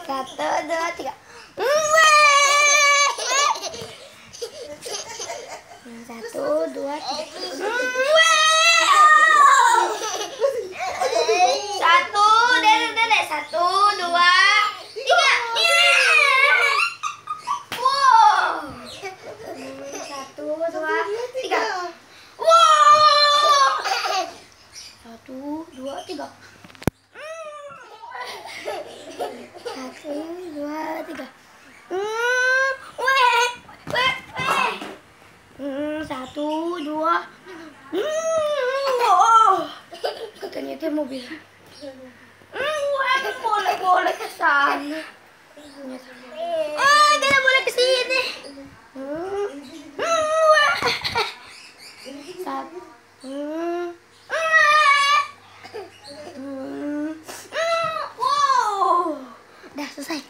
Satu, dua, tiga. Satu, dua, tiga. Satu, dede. Satu, dua, tiga. Wow. Satu, dua, tiga. Wow. Satu, dua, tiga. Satu, dua, tiga. Satu, dua. Oh, ternyata mobil. Boleh ke sana. Tidak boleh ke sini. Satu. Wow, udah selesai.